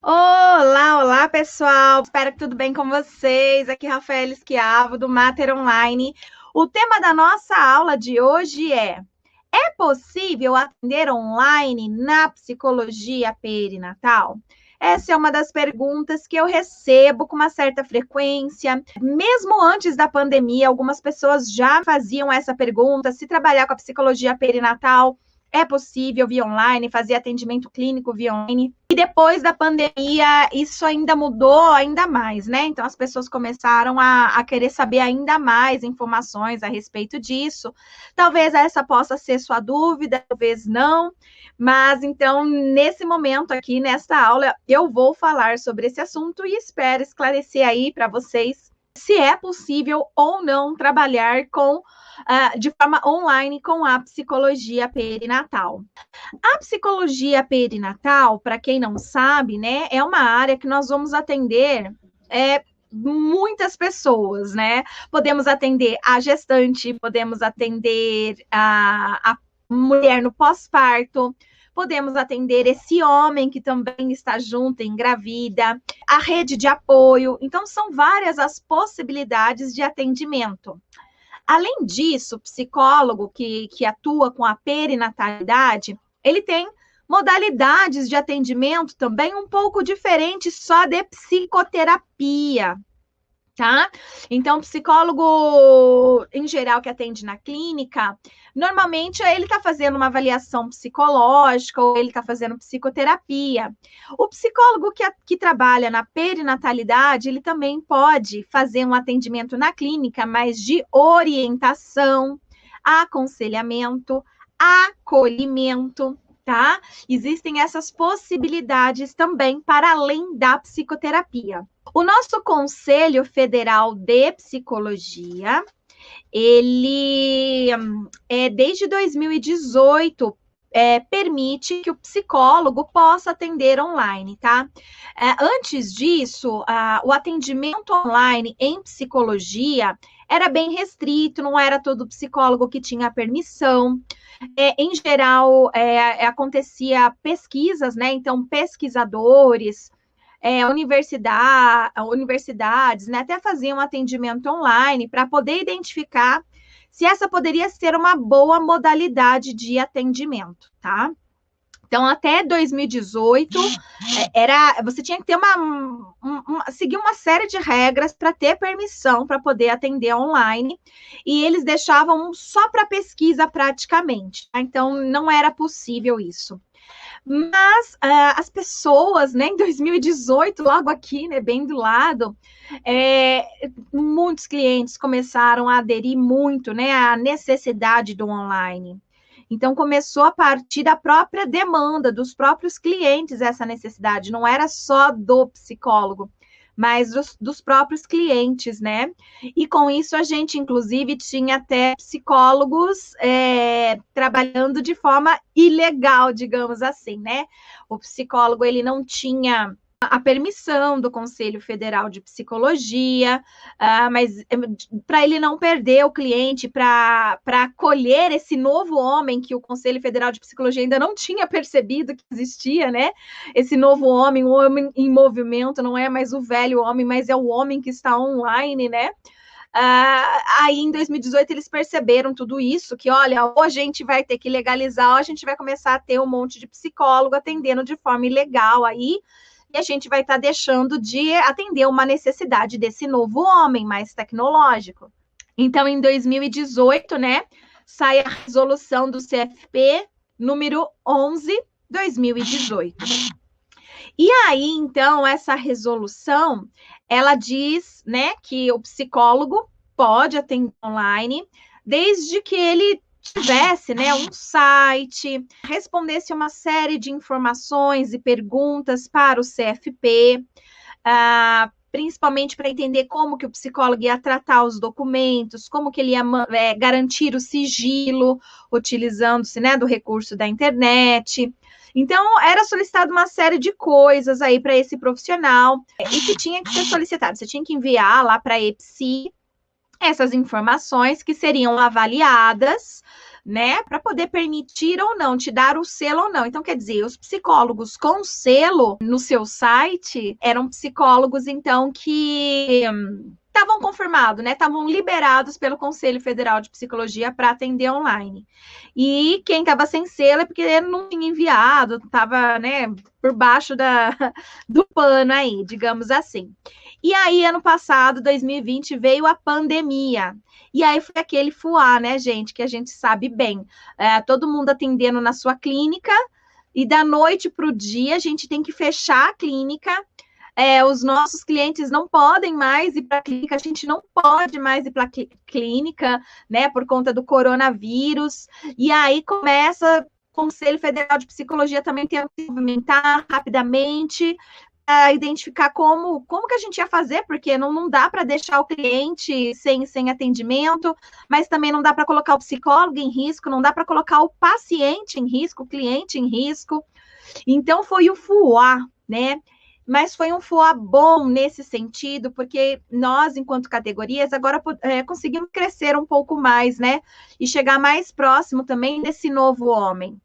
Olá, olá pessoal, espero que tudo bem com vocês. Aqui é Rafael Esquiavo do Mater Online. O tema da nossa aula de hoje é possível atender online na psicologia perinatal? Essa é uma das perguntas que eu recebo com uma certa frequência. Mesmo antes da pandemia, algumas pessoas já faziam essa pergunta: se trabalhar com a psicologia perinatal é possível via online, fazer atendimento clínico via online. E depois da pandemia, isso ainda mudou ainda mais, né? Então, as pessoas começaram a querer saber ainda mais informações a respeito disso. Talvez essa possa ser sua dúvida, talvez não. Mas, então, nesse momento aqui, nesta aula, eu vou falar sobre esse assunto e espero esclarecer aí para vocês se é possível ou não trabalhar de forma online com a psicologia perinatal. A psicologia perinatal, para quem não sabe, né, é uma área que nós vamos atender muitas pessoas, né? Podemos atender a gestante, podemos atender a mulher no pós-parto, podemos atender esse homem que também está junto, engravida, a rede de apoio. Então, são várias as possibilidades de atendimento. Além disso, o psicólogo que atua com a perinatalidade, ele tem modalidades de atendimento também um pouco diferentes só de psicoterapia, tá? Então, o psicólogo, em geral, que atende na clínica, normalmente ele está fazendo uma avaliação psicológica ou ele está fazendo psicoterapia. O psicólogo que trabalha na perinatalidade, ele também pode fazer um atendimento na clínica, mas de orientação, aconselhamento, acolhimento, tá? Existem essas possibilidades também para além da psicoterapia. O nosso Conselho Federal de Psicologia, ele desde 2018 permite que o psicólogo possa atender online, tá? Antes disso, o atendimento online em psicologia era bem restrito, não era todo psicólogo que tinha permissão. Em geral, acontecia pesquisas, né? Então, pesquisadores, universidades, né, até faziam atendimento online para poder identificar se essa poderia ser uma boa modalidade de atendimento, tá? Então, até 2018, você tinha que ter seguir uma série de regras para ter permissão para poder atender online, e eles deixavam só para pesquisa praticamente, tá? Então não era possível isso. Mas as pessoas, né, em 2018, logo aqui, né, bem do lado, muitos clientes começaram a aderir muito, né, à necessidade do online. Então, começou a partir da própria demanda dos próprios clientes essa necessidade, não era só do psicólogo, mas dos próprios clientes, né? E com isso a gente, inclusive, tinha até psicólogos trabalhando de forma ilegal, digamos assim, né? O psicólogo, ele não tinha a permissão do Conselho Federal de Psicologia, mas para ele não perder o cliente, para acolher esse novo homem que o Conselho Federal de Psicologia ainda não tinha percebido que existia, né? Esse novo homem, o homem em movimento, não é mais o velho homem, mas é o homem que está online, né? Aí em 2018 eles perceberam tudo isso, que olha, ou a gente vai ter que legalizar, ou a gente vai começar a ter um monte de psicólogo atendendo de forma ilegal aí, e a gente vai estar deixando de atender uma necessidade desse novo homem mais tecnológico. Então, em 2018, né, sai a resolução do CFP número 11/2018. E aí, então, essa resolução, ela diz, né, que o psicólogo pode atender online, desde que ele tivesse, né, um site, respondesse uma série de informações e perguntas para o CFP, principalmente para entender como que o psicólogo ia tratar os documentos, como que ele ia garantir o sigilo, utilizando-se, né, do recurso da internet. Então, era solicitado uma série de coisas aí para esse profissional, e que tinha que ser solicitado. Você tinha que enviar lá para a EPSI essas informações que seriam avaliadas né, para poder permitir ou não, te dar o selo ou não. Então, quer dizer, os psicólogos com selo no seu site eram psicólogos, então, que estavam confirmados, né? Estavam liberados pelo Conselho Federal de Psicologia para atender online. E quem estava sem selo é porque não tinha enviado, estava, né, por baixo do pano aí, digamos assim. E aí, ano passado, 2020, veio a pandemia. E aí foi aquele fuá, né, gente, que a gente sabe bem. Todo mundo atendendo na sua clínica, e da noite para o dia a gente tem que fechar a clínica. Os nossos clientes não podem mais ir para a clínica, a gente não pode mais ir para a clínica, né, por conta do coronavírus. E aí começa o Conselho Federal de Psicologia também tem que se movimentar rapidamente, identificar como que a gente ia fazer, porque não dá para deixar o cliente sem atendimento, mas também não dá para colocar o psicólogo em risco, não dá para colocar o paciente em risco, o cliente em risco. Então, foi o fuá, né? Mas foi um fuá bom nesse sentido, porque nós, enquanto categorias, agora conseguimos crescer um pouco mais, né? E chegar mais próximo também desse novo homem.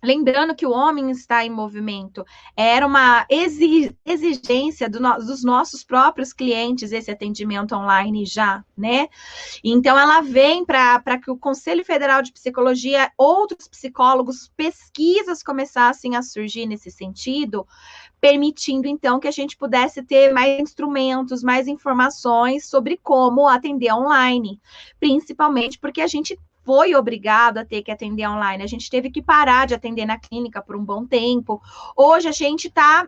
Lembrando que o homem está em movimento, era uma exigência dos nossos próprios clientes esse atendimento online já, né? Então, ela vem para que o Conselho Federal de Psicologia, outros psicólogos, pesquisas começassem a surgir nesse sentido, permitindo, então, que a gente pudesse ter mais instrumentos, mais informações sobre como atender online, principalmente porque a gente foi obrigado a ter que atender online, a gente teve que parar de atender na clínica por um bom tempo. Hoje a gente está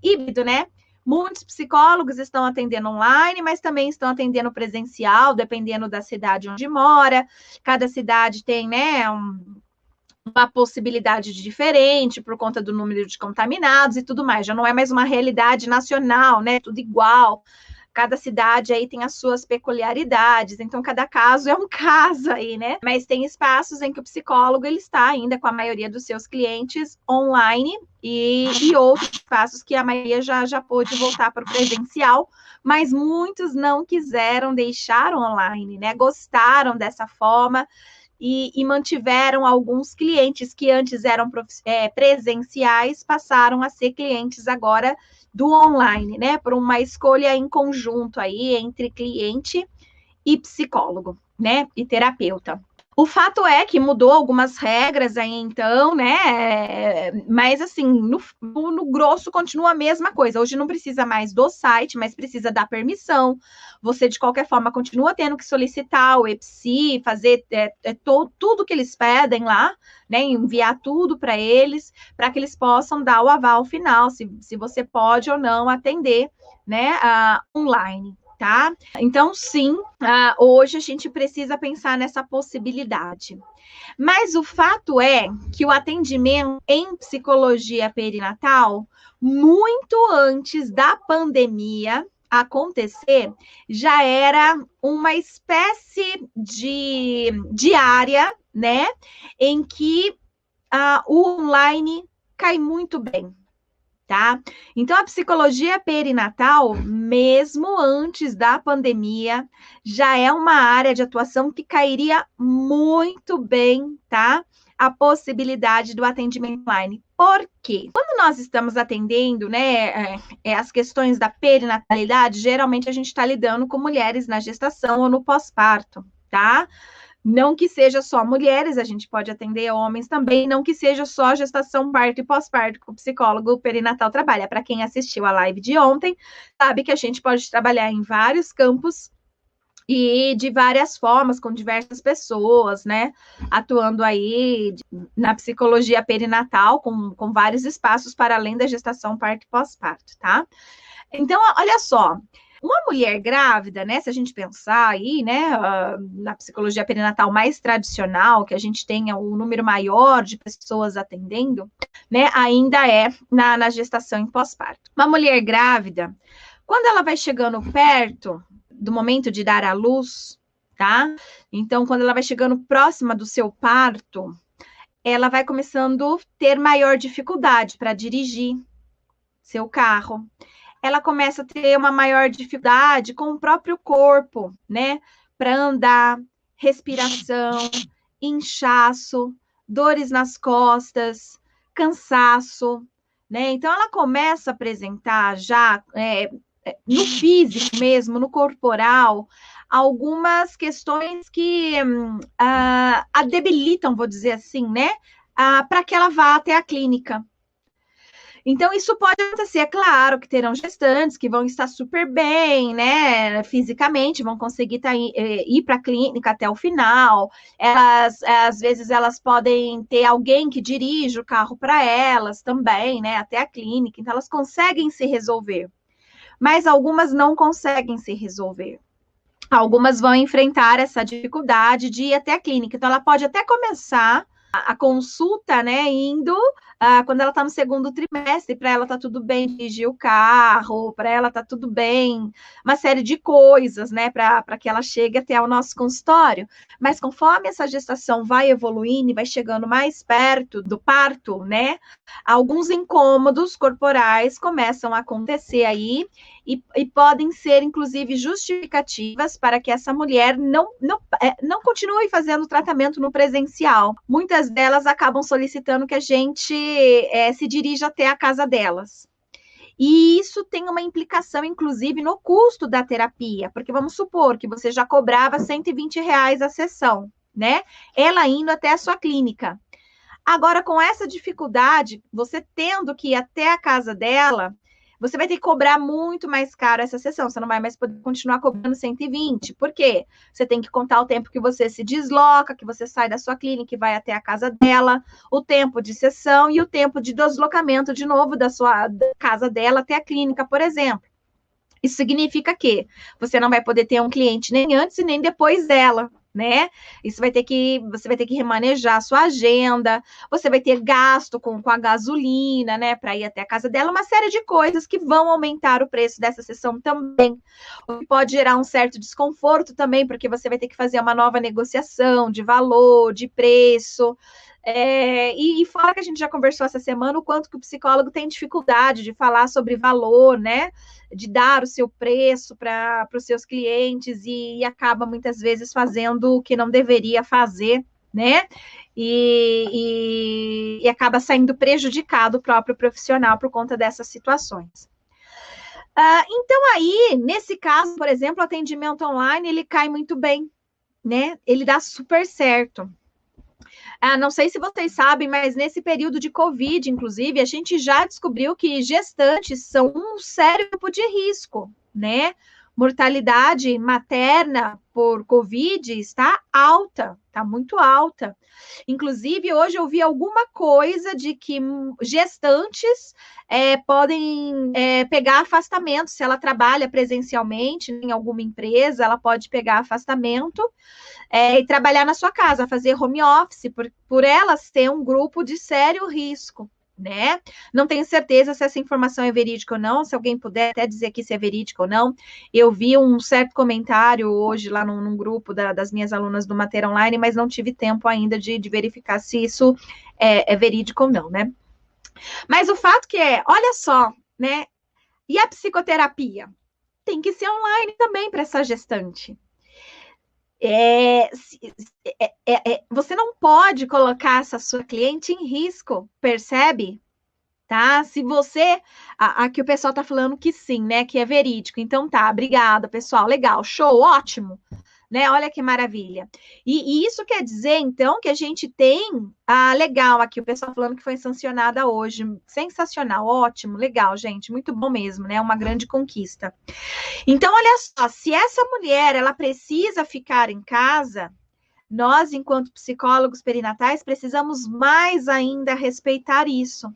híbrido, né? Muitos psicólogos estão atendendo online, mas também estão atendendo presencial, dependendo da cidade onde mora. Cada cidade tem, né, uma possibilidade diferente por conta do número de contaminados e tudo mais. Já não é mais uma realidade nacional, né? Tudo igual. Cada cidade aí tem as suas peculiaridades, então cada caso é um caso aí, né? Mas tem espaços em que o psicólogo ele está ainda com a maioria dos seus clientes online e outros espaços que a maioria já pôde voltar para o presencial, mas muitos não quiseram deixar online, né? Gostaram dessa forma e mantiveram alguns clientes que antes eram presenciais, passaram a ser clientes agora do online, né? Por uma escolha em conjunto aí entre cliente e psicólogo, né? E terapeuta. O fato é que mudou algumas regras aí, então, né? Mas, assim, no grosso continua a mesma coisa. Hoje não precisa mais do site, mas precisa da permissão. Você, de qualquer forma, continua tendo que solicitar o EPSI, fazer tudo que eles pedem lá, né? Enviar tudo para eles, para que eles possam dar o aval final, se você pode ou não atender, né? Online. Tá? Então, sim, hoje a gente precisa pensar nessa possibilidade. Mas o fato é que o atendimento em psicologia perinatal, muito antes da pandemia acontecer, já era uma espécie de área, né, em que o online cai muito bem. Tá? Então, a psicologia perinatal, mesmo antes da pandemia, já é uma área de atuação que cairia muito bem, tá? A possibilidade do atendimento online. Por quê? Quando nós estamos atendendo, né, as questões da perinatalidade, geralmente a gente está lidando com mulheres na gestação ou no pós-parto, tá? Não que seja só mulheres, a gente pode atender homens também, não que seja só gestação, parto e pós-parto que o psicólogo perinatal trabalha. Para quem assistiu a live de ontem, sabe que a gente pode trabalhar em vários campos e de várias formas, com diversas pessoas, né? Atuando aí na psicologia perinatal, com vários espaços para além da gestação, parto e pós-parto, tá? Então, olha só. Uma mulher grávida, né, se a gente pensar aí, né, na psicologia perinatal mais tradicional, que a gente tenha um número maior de pessoas atendendo, né, ainda é na gestação e pós-parto. Uma mulher grávida, quando ela vai chegando perto do momento de dar à luz, tá? Então, quando ela vai chegando próxima do seu parto, ela vai começando a ter maior dificuldade para dirigir seu carro. Ela começa a ter uma maior dificuldade com o próprio corpo, né? Para andar, respiração, inchaço, dores nas costas, cansaço, né? Então, ela começa a apresentar já no físico mesmo, no corporal, algumas questões que a debilitam, vou dizer assim, né? Para que ela vá até a clínica. Então, isso pode acontecer, é claro que terão gestantes que vão estar super bem, né, fisicamente, vão conseguir ir para a clínica até o final. Elas, às vezes, elas podem ter alguém que dirige o carro para elas também, né, até a clínica. Então, elas conseguem se resolver. Mas algumas não conseguem se resolver. Algumas vão enfrentar essa dificuldade de ir até a clínica. Então, ela pode até começar a consulta, né, indo quando ela está no segundo trimestre, para ela tá tudo bem dirigir o carro, para ela tá tudo bem, uma série de coisas, né, para que ela chegue até o nosso consultório. Mas conforme essa gestação vai evoluindo e vai chegando mais perto do parto, né, alguns incômodos corporais começam a acontecer aí e podem ser, inclusive, justificativas para que essa mulher não continue fazendo tratamento no presencial. Muitas delas acabam solicitando que a gente se dirija até a casa delas. E isso tem uma implicação, inclusive, no custo da terapia, porque vamos supor que você já cobrava R$ 120 a sessão, né? Ela indo até a sua clínica. Agora, com essa dificuldade, você tendo que ir até a casa dela, você vai ter que cobrar muito mais caro essa sessão. Você não vai mais poder continuar cobrando 120. Por quê? Você tem que contar o tempo que você se desloca, que você sai da sua clínica e vai até a casa dela, o tempo de sessão e o tempo de deslocamento de novo da casa dela até a clínica, por exemplo. Isso significa que você não vai poder ter um cliente nem antes e nem depois dela, né? Você vai ter que remanejar a sua agenda, você vai ter gasto com a gasolina, né, para ir até a casa dela, uma série de coisas que vão aumentar o preço dessa sessão também. O que pode gerar um certo desconforto também, porque você vai ter que fazer uma nova negociação de valor, de preço. E fora que a gente já conversou essa semana, o quanto que o psicólogo tem dificuldade de falar sobre valor, né? De dar o seu preço para os seus clientes e acaba muitas vezes fazendo o que não deveria fazer, né? E acaba saindo prejudicado o próprio profissional por conta dessas situações. Então, aí, nesse caso, por exemplo, o atendimento online, ele cai muito bem, né? Ele dá super certo. Não sei se vocês sabem, mas nesse período de Covid, inclusive, a gente já descobriu que gestantes são um sério grupo de risco, né? Mortalidade materna por Covid está alta, está muito alta. Inclusive, hoje eu vi alguma coisa de que gestantes podem pegar afastamento. Se ela trabalha presencialmente em alguma empresa, ela pode pegar afastamento e trabalhar na sua casa, fazer home office, por elas ter um grupo de sério risco, né? Não tenho certeza se essa informação é verídica ou não, se alguém puder até dizer aqui se é verídica ou não. Eu vi um certo comentário hoje lá num grupo das minhas alunas do Mater Online, mas não tive tempo ainda de verificar se isso é verídico ou não, né? Mas o fato que olha só, né? E a psicoterapia? Tem que ser online também para essa gestante. Você não pode colocar essa sua cliente em risco, percebe? Tá? Se você... Aqui o pessoal tá falando que sim, né? Que é verídico. Então tá, obrigada, pessoal. Legal, show, ótimo. Né? Olha que maravilha. E isso quer dizer, então, que a gente tem... legal, aqui o pessoal falando que foi sancionada hoje. Sensacional, ótimo, legal, gente. Muito bom mesmo, né? Uma grande conquista. Então, olha só, se essa mulher, ela precisa ficar em casa, nós, enquanto psicólogos perinatais, precisamos mais ainda respeitar isso.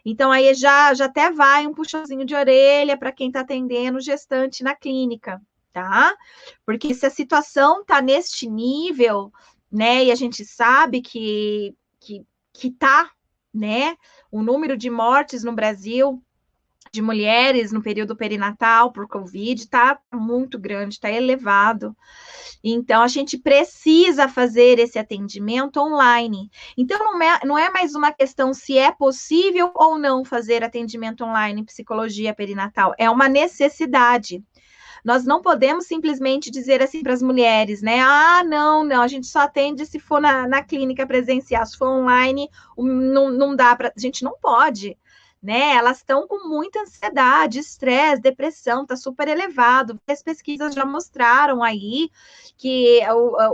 Então, aí já até vai um puxãozinho de orelha para quem está atendendo gestante na clínica, tá? Porque se a situação está neste nível, né, e a gente sabe que tá, né, o número de mortes no Brasil de mulheres no período perinatal por Covid está muito grande, está elevado. Então, a gente precisa fazer esse atendimento online. Então, não é mais uma questão se é possível ou não fazer atendimento online em psicologia perinatal, é uma necessidade. Nós não podemos simplesmente dizer assim para as mulheres, né? Ah, não, a gente só atende se for na clínica presencial, se for online, não dá para. A gente não pode, né? Elas estão com muita ansiedade, estresse, depressão, está super elevado. As pesquisas já mostraram aí que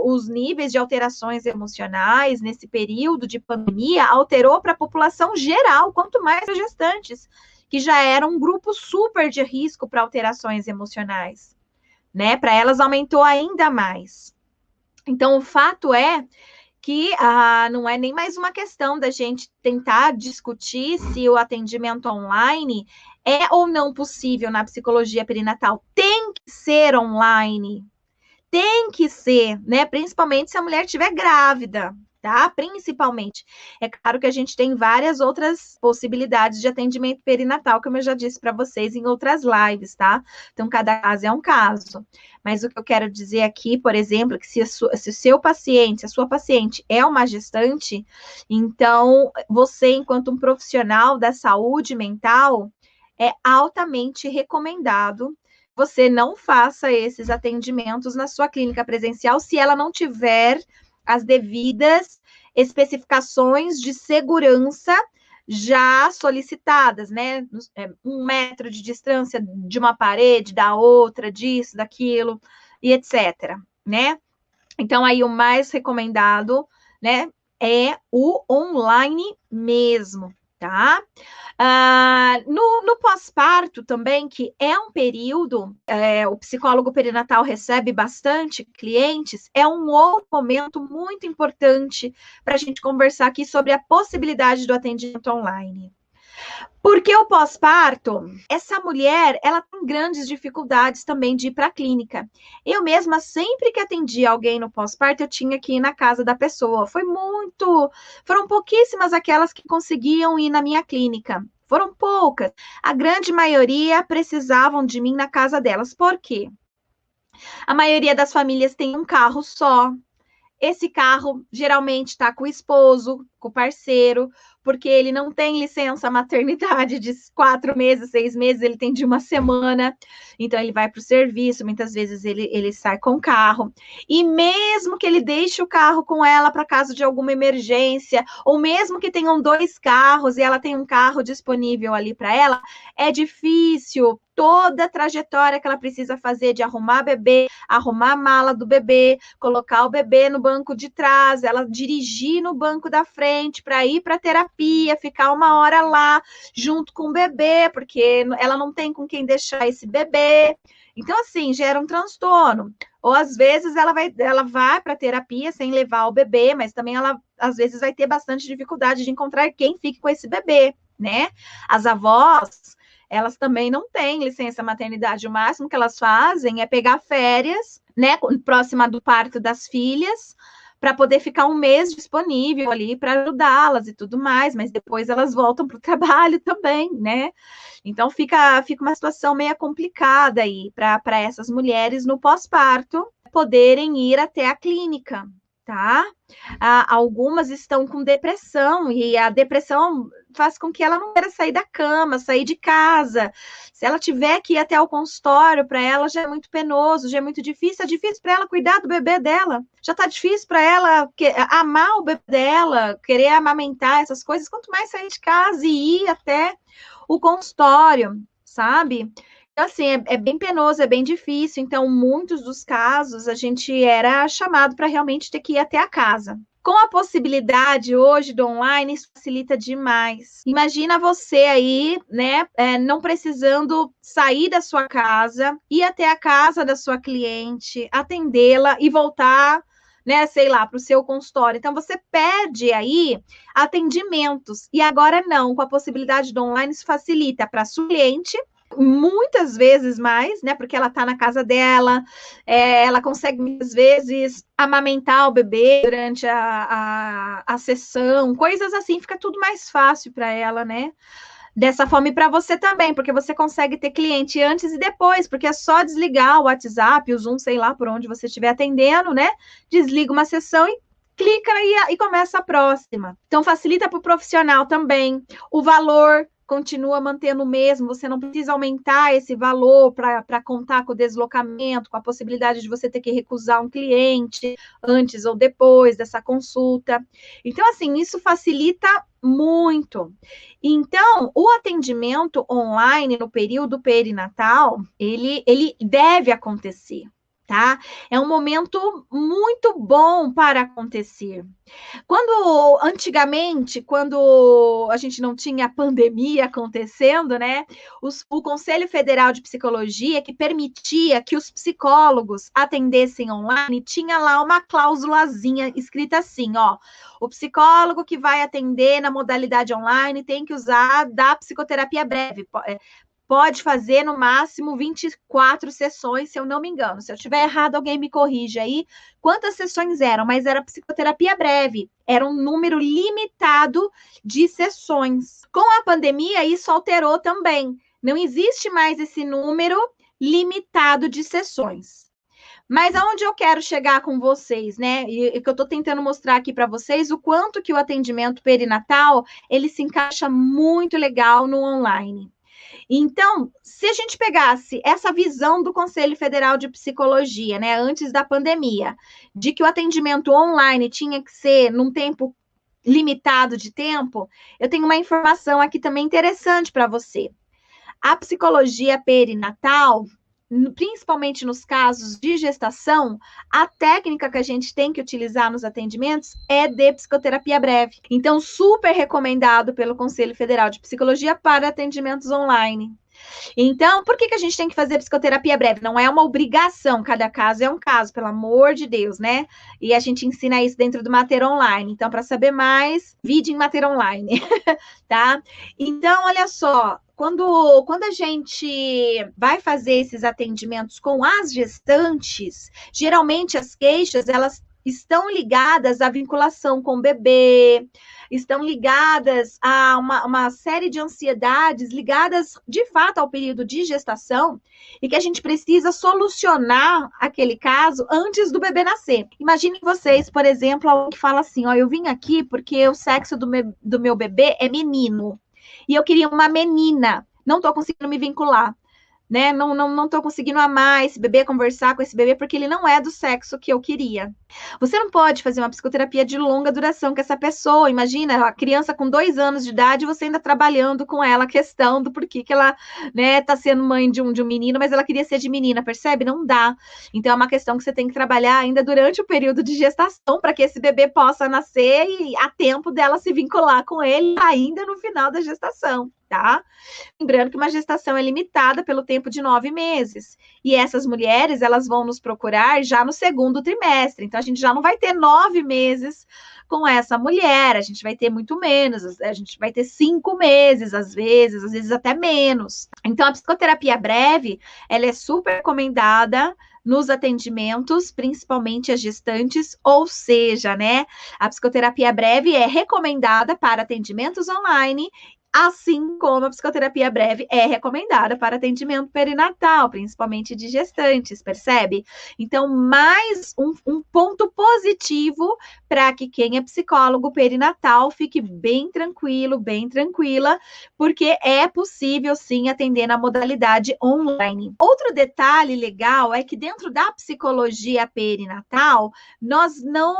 os níveis de alterações emocionais nesse período de pandemia alterou para a população geral, quanto mais as gestantes, que já era um grupo super de risco para alterações emocionais, né? Para elas aumentou ainda mais. Então, o fato é que não é nem mais uma questão da gente tentar discutir se o atendimento online é ou não possível na psicologia perinatal. Tem que ser online. Tem que ser, né? Principalmente se a mulher estiver grávida, tá? Principalmente. É claro que a gente tem várias outras possibilidades de atendimento perinatal, como eu já disse para vocês em outras lives, tá? Então, cada caso é um caso. Mas o que eu quero dizer aqui, por exemplo, é que se o seu paciente, se a sua paciente é uma gestante, então você, enquanto um profissional da saúde mental, é altamente recomendado você não faça esses atendimentos na sua clínica presencial se ela não tiver as devidas especificações de segurança já solicitadas, né? 1 metro de distância de uma parede, da outra, disso, daquilo, e etc, né? Então, aí, o mais recomendado, né, é o online mesmo, tá? No pós-parto também, que é um período, o psicólogo perinatal recebe bastante clientes, é um outro momento muito importante para a gente conversar aqui sobre a possibilidade do atendimento online. Porque o pós-parto, essa mulher, ela tem grandes dificuldades também de ir para a clínica. Eu mesma, sempre que atendia alguém no pós-parto, eu tinha que ir na casa da pessoa. Foram pouquíssimas aquelas que conseguiam ir na minha clínica. Foram poucas. A grande maioria precisavam de mim na casa delas. Por quê? A maioria das famílias tem um carro só. Esse carro geralmente está com o esposo, com o parceiro, porque ele não tem licença maternidade de 4 meses, 6 meses, ele tem de 1 semana. Então, ele vai para o serviço, muitas vezes ele sai com o carro. E mesmo que ele deixe o carro com ela para caso de alguma emergência, ou mesmo que tenham 2 carros e ela tem um carro disponível ali para ela, é difícil toda a trajetória que ela precisa fazer de arrumar bebê, arrumar a mala do bebê, colocar o bebê no banco de trás, ela dirigir no banco da frente para ir para terapia, ficar 1 hora lá junto com o bebê, porque ela não tem com quem deixar esse bebê. Então, assim, gera um transtorno. Ou às vezes ela vai para terapia sem levar o bebê, mas também ela às vezes vai ter bastante dificuldade de encontrar quem fique com esse bebê, né? As avós, elas também não têm licença maternidade. O máximo que elas fazem é pegar férias, né, próxima do parto das filhas, para poder ficar 1 mês disponível ali para ajudá-las e tudo mais, mas depois elas voltam para o trabalho também, né? Então fica uma situação meio complicada aí para essas mulheres no pós-parto poderem ir até a clínica, tá? Algumas estão com depressão, e a depressão faz com que ela não queira sair da cama, sair de casa. Se ela tiver que ir até o consultório, para ela já é muito penoso, já é muito difícil. É difícil para ela cuidar do bebê dela. Já está difícil para ela amar o bebê dela, querer amamentar, essas coisas. Quanto mais sair de casa e ir até o consultório, sabe? Então, assim, é bem penoso, é bem difícil. Então, muitos dos casos, a gente era chamado para realmente ter que ir até a casa. Com a possibilidade hoje do online, isso facilita demais. Imagina você aí, né, não precisando sair da sua casa, ir até a casa da sua cliente, atendê-la e voltar, né, sei lá, para o seu consultório. Então, você perde aí atendimentos. E agora não, com a possibilidade do online, isso facilita para a sua cliente, muitas vezes mais, né? Porque ela tá na casa dela, ela consegue muitas vezes amamentar o bebê durante a sessão, coisas assim, fica tudo mais fácil para ela, né? Dessa forma, e para você também, porque você consegue ter cliente antes e depois, porque é só desligar o WhatsApp, o Zoom, sei lá, por onde você estiver atendendo, né? Desliga uma sessão e clica e começa a próxima. Então, facilita para o profissional também. O valor continua mantendo o mesmo, você não precisa aumentar esse valor para contar com o deslocamento, com a possibilidade de você ter que recusar um cliente antes ou depois dessa consulta. Então, assim, isso facilita muito. Então, o atendimento online no período perinatal, ele deve acontecer, tá? É um momento muito bom para acontecer. Antigamente, quando a gente não tinha a pandemia acontecendo, né? O Conselho Federal de Psicologia, que permitia que os psicólogos atendessem online, tinha lá uma cláusulazinha escrita assim, ó. O psicólogo que vai atender na modalidade online tem que usar da psicoterapia breve. Pode fazer no máximo 24 sessões, se eu não me engano. Se eu estiver errado, alguém me corrige aí. Quantas sessões eram? Mas era psicoterapia breve. Era um número limitado de sessões. Com a pandemia, isso alterou também. Não existe mais esse número limitado de sessões. Mas aonde eu quero chegar com vocês, né? E que eu estou tentando mostrar aqui para vocês o quanto que o atendimento perinatal, ele se encaixa muito legal no online. Então, se a gente pegasse essa visão do Conselho Federal de Psicologia, né, antes da pandemia, de que o atendimento online tinha que ser num tempo limitado de tempo, eu tenho uma informação aqui também interessante para você. A psicologia perinatal, principalmente nos casos de gestação, a técnica que a gente tem que utilizar nos atendimentos é de psicoterapia breve. Então, super recomendado pelo Conselho Federal de Psicologia para atendimentos online. Então, por que a gente tem que fazer psicoterapia breve? Não é uma obrigação, cada caso é um caso, pelo amor de Deus, né? E a gente ensina isso dentro do Mater Online. Então, para saber mais, vide em Mater Online, tá? Então, olha só, quando a gente vai fazer esses atendimentos com as gestantes, geralmente as queixas, elas estão ligadas à vinculação com o bebê, estão ligadas a uma série de ansiedades ligadas, de fato, ao período de gestação e que a gente precisa solucionar aquele caso antes do bebê nascer. Imaginem vocês, por exemplo, alguém que fala assim, ó, eu vim aqui porque o sexo do meu bebê é menino e eu queria uma menina, não estou conseguindo me vincular. Né? Não tô conseguindo amar esse bebê, conversar com esse bebê, porque ele não é do sexo que eu queria. Você não pode fazer uma psicoterapia de longa duração com essa pessoa. Imagina, a criança com 2 anos de idade, você ainda trabalhando com ela a questão do porquê que ela, né, tá sendo mãe de um menino, mas ela queria ser de menina, percebe? Não dá. Então, é uma questão que você tem que trabalhar ainda durante o período de gestação, para que esse bebê possa nascer e há tempo dela se vincular com ele ainda no final da gestação. Tá? Lembrando que uma gestação é limitada pelo tempo de 9 meses. E essas mulheres, elas vão nos procurar já no segundo trimestre. Então, a gente já não vai ter 9 meses com essa mulher. A gente vai ter muito menos. A gente vai ter 5 meses, às vezes até menos. Então, a psicoterapia breve, ela é super recomendada nos atendimentos, principalmente as gestantes, ou seja, né, a psicoterapia breve é recomendada para atendimentos online, assim como a psicoterapia breve é recomendada para atendimento perinatal, principalmente de gestantes, percebe? Então, mais um ponto positivo para que quem é psicólogo perinatal fique bem tranquilo, bem tranquila, porque é possível, sim, atender na modalidade online. Outro detalhe legal é que dentro da psicologia perinatal, nós não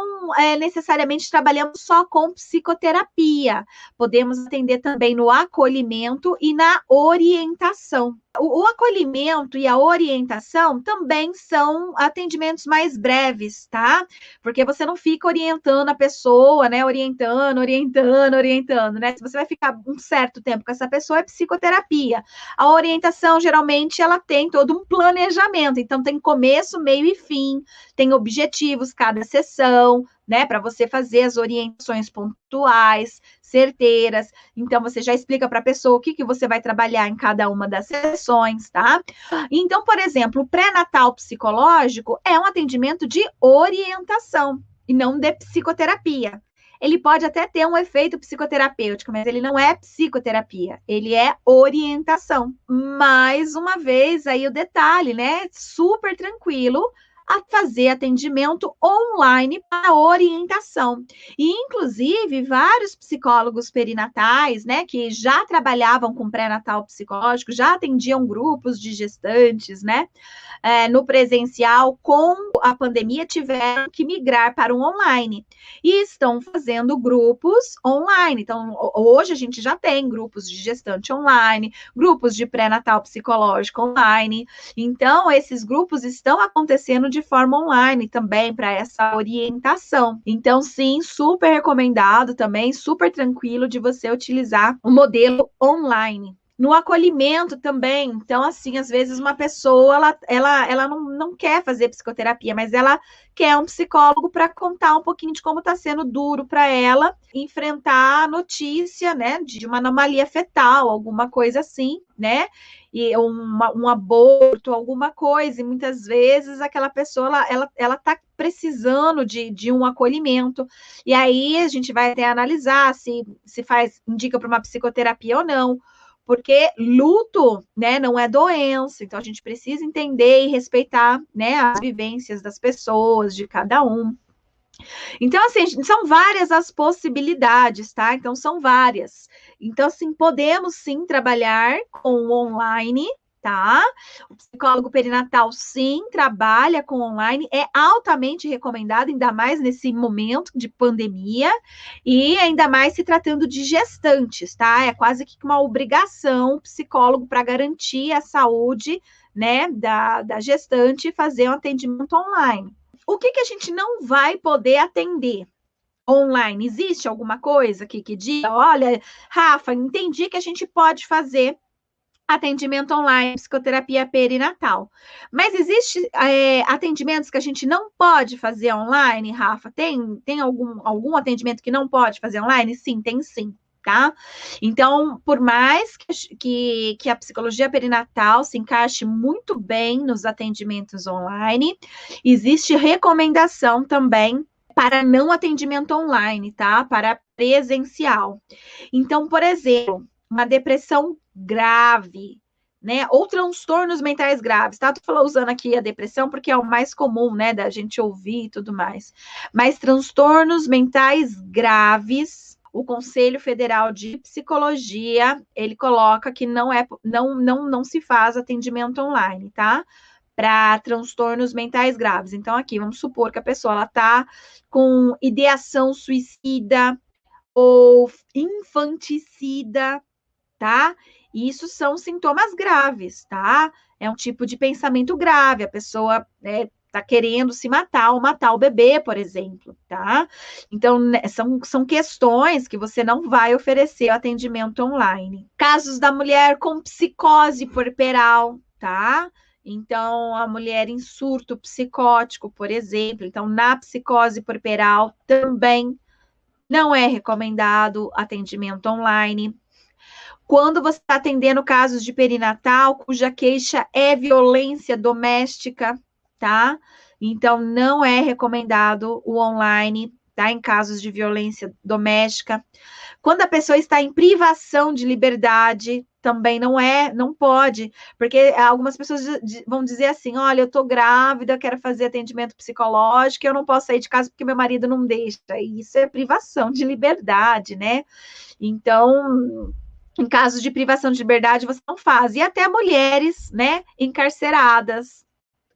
necessariamente trabalhamos só com psicoterapia, podemos atender também no acolhimento e na orientação. O acolhimento e a orientação também são atendimentos mais breves, tá? Porque você não fica orientando a pessoa, né? Orientando, né? Se você vai ficar um certo tempo com essa pessoa, é psicoterapia. A orientação, geralmente, ela tem todo um planejamento. Então, tem começo, meio e fim. Tem objetivos cada sessão, né? Para você fazer as orientações pontuais, certeiras. Então, você já explica para a pessoa o que você vai trabalhar em cada uma das sessões, tá? Então, por exemplo, o pré-natal psicológico é um atendimento de orientação e não de psicoterapia. Ele pode até ter um efeito psicoterapêutico, mas ele não é psicoterapia, ele é orientação. Mais uma vez, aí o detalhe, né? Super tranquilo, a fazer atendimento online para orientação. E, inclusive, vários psicólogos perinatais, né, que já trabalhavam com pré-natal psicológico, já atendiam grupos de gestantes, né, no presencial, com a pandemia, tiveram que migrar para o online. E estão fazendo grupos online. Então, hoje a gente já tem grupos de gestante online, grupos de pré-natal psicológico online. Então, esses grupos estão acontecendo de forma online também para essa orientação. Então, sim, super recomendado também, super tranquilo de você utilizar o modelo online. No acolhimento também, então, assim, às vezes uma pessoa, ela não quer fazer psicoterapia, mas ela quer um psicólogo para contar um pouquinho de como está sendo duro para ela enfrentar a notícia, né, de uma anomalia fetal, alguma coisa assim, né, e um aborto, alguma coisa, e muitas vezes aquela pessoa, ela está precisando de um acolhimento, e aí a gente vai até analisar se indica para uma psicoterapia ou não, porque luto, né, não é doença, então a gente precisa entender e respeitar, né, as vivências das pessoas, de cada um. Então, assim, são várias as possibilidades, tá? Então, são várias. Então, assim, podemos sim trabalhar com o online, tá? O psicólogo perinatal, sim, trabalha com online, é altamente recomendado, ainda mais nesse momento de pandemia, e ainda mais se tratando de gestantes, tá? É quase que uma obrigação o psicólogo para garantir a saúde, né, da gestante fazer um atendimento online. O que a gente não vai poder atender online? Existe alguma coisa aqui que diga, olha, Rafa, entendi que a gente pode fazer atendimento online, psicoterapia perinatal. Mas existe atendimentos que a gente não pode fazer online, Rafa? Tem algum atendimento que não pode fazer online? Sim, tem sim. Tá? Então, por mais que a psicologia perinatal se encaixe muito bem nos atendimentos online, existe recomendação também para não atendimento online, tá? Para presencial. Então, por exemplo, uma depressão grave, né? Ou transtornos mentais graves, tá? Tô usando aqui a depressão porque é o mais comum, né? Da gente ouvir e tudo mais. Mas transtornos mentais graves, o Conselho Federal de Psicologia, ele coloca que não se faz atendimento online, tá? Para transtornos mentais graves. Então, aqui, vamos supor que a pessoa, ela tá com ideação suicida ou infanticida, tá? Isso são sintomas graves, tá? É um tipo de pensamento grave, a pessoa tá querendo se matar ou matar o bebê, por exemplo, tá? Então, né, são questões que você não vai oferecer atendimento online. Casos da mulher com psicose puerperal, tá? Então, a mulher em surto psicótico, por exemplo, então, na psicose puerperal também não é recomendado atendimento online. Quando você está atendendo casos de perinatal, cuja queixa é violência doméstica, tá? Então, não é recomendado o online, tá? Em casos de violência doméstica. Quando a pessoa está em privação de liberdade, também não pode, porque algumas pessoas vão dizer assim, olha, eu tô grávida, quero fazer atendimento psicológico, eu não posso sair de casa porque meu marido não deixa. Isso é privação de liberdade, né? Então, em casos de privação de liberdade, você não faz. E até mulheres, né, encarceradas,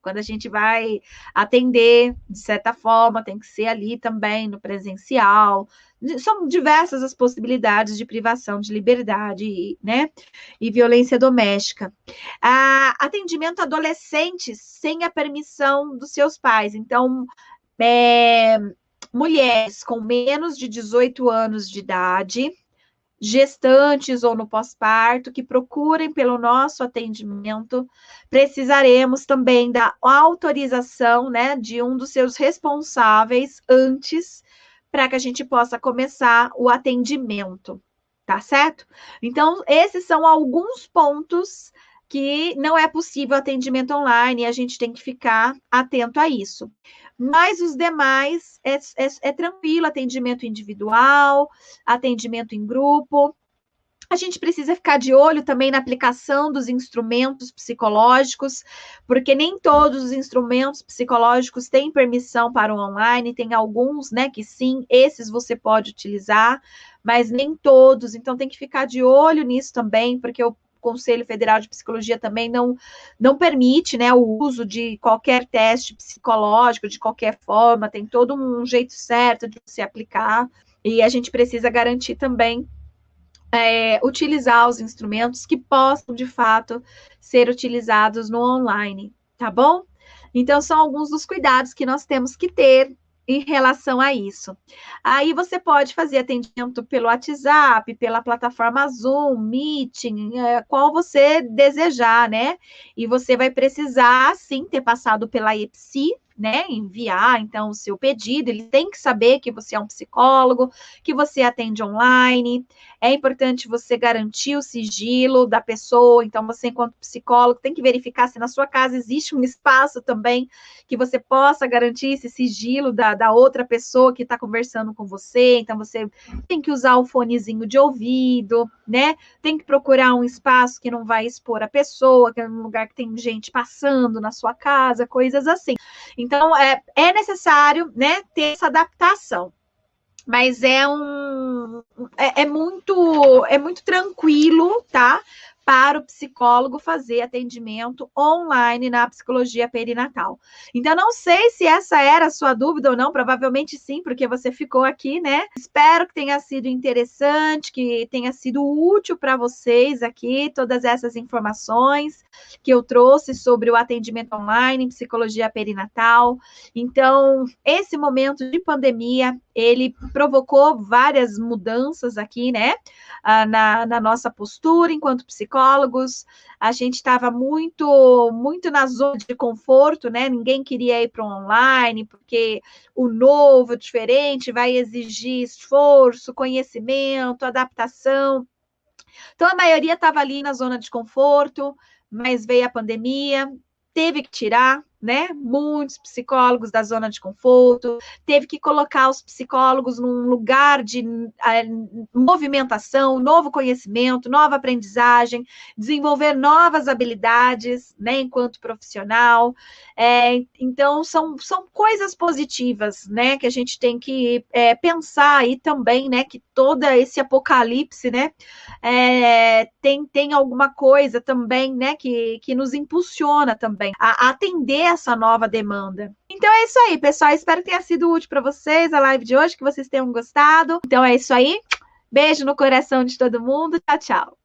quando a gente vai atender, de certa forma, tem que ser ali também no presencial. São diversas as possibilidades de privação de liberdade, né, e violência doméstica. Atendimento a adolescentes sem a permissão dos seus pais. Então, mulheres com menos de 18 anos de idade, gestantes ou no pós-parto, que procurem pelo nosso atendimento, precisaremos também da autorização, né, de um dos seus responsáveis antes, para que a gente possa começar o atendimento, tá certo? Então, esses são alguns pontos que não é possível atendimento online e a gente tem que ficar atento a isso. Mas os demais é tranquilo, atendimento individual, atendimento em grupo. A gente precisa ficar de olho também na aplicação dos instrumentos psicológicos, porque nem todos os instrumentos psicológicos têm permissão para o online, tem alguns, né, que sim, esses você pode utilizar, mas nem todos, então tem que ficar de olho nisso também, porque o Conselho Federal de Psicologia também não permite, né, o uso de qualquer teste psicológico, de qualquer forma, tem todo um jeito certo de se aplicar, e a gente precisa garantir também utilizar os instrumentos que possam, de fato, ser utilizados no online, tá bom? Então, são alguns dos cuidados que nós temos que ter em relação a isso. Aí você pode fazer atendimento pelo WhatsApp, pela plataforma Zoom, Meeting, qual você desejar, né? E você vai precisar, sim, ter passado pela EPSI, né, enviar, então, o seu pedido, ele tem que saber que você é um psicólogo, que você atende online, é importante você garantir o sigilo da pessoa, então, você, enquanto psicólogo, tem que verificar se na sua casa existe um espaço também que você possa garantir esse sigilo da outra pessoa que está conversando com você, então, você tem que usar o fonezinho de ouvido, né, tem que procurar um espaço que não vai expor a pessoa, que é um lugar que tem gente passando na sua casa, coisas assim. Então, é necessário, né, ter essa adaptação. Mas é muito tranquilo, tá? Para o psicólogo fazer atendimento online na psicologia perinatal. Então, não sei se essa era a sua dúvida ou não, provavelmente sim, porque você ficou aqui, né? Espero que tenha sido interessante, que tenha sido útil para vocês aqui, todas essas informações que eu trouxe sobre o atendimento online em psicologia perinatal. Então, esse momento de pandemia, ele provocou várias mudanças aqui, né? Na nossa postura enquanto psicólogos, a gente estava muito na zona de conforto, né? Ninguém queria ir para o online, porque o novo, diferente, vai exigir esforço, conhecimento, adaptação. Então, a maioria estava ali na zona de conforto, mas veio a pandemia, teve que tirar, né, muitos psicólogos da zona de conforto, teve que colocar os psicólogos num lugar de movimentação, novo conhecimento, nova aprendizagem, desenvolver novas habilidades, né, enquanto profissional. Então, são coisas positivas, né, que a gente tem que pensar aí também, né, que todo esse apocalipse, né, tem alguma coisa também, né, que nos impulsiona também a atender essa nova demanda. Então é isso aí, pessoal. Espero que tenha sido útil para vocês a live de hoje, que vocês tenham gostado. Então é isso aí. Beijo no coração de todo mundo. Tchau, tchau.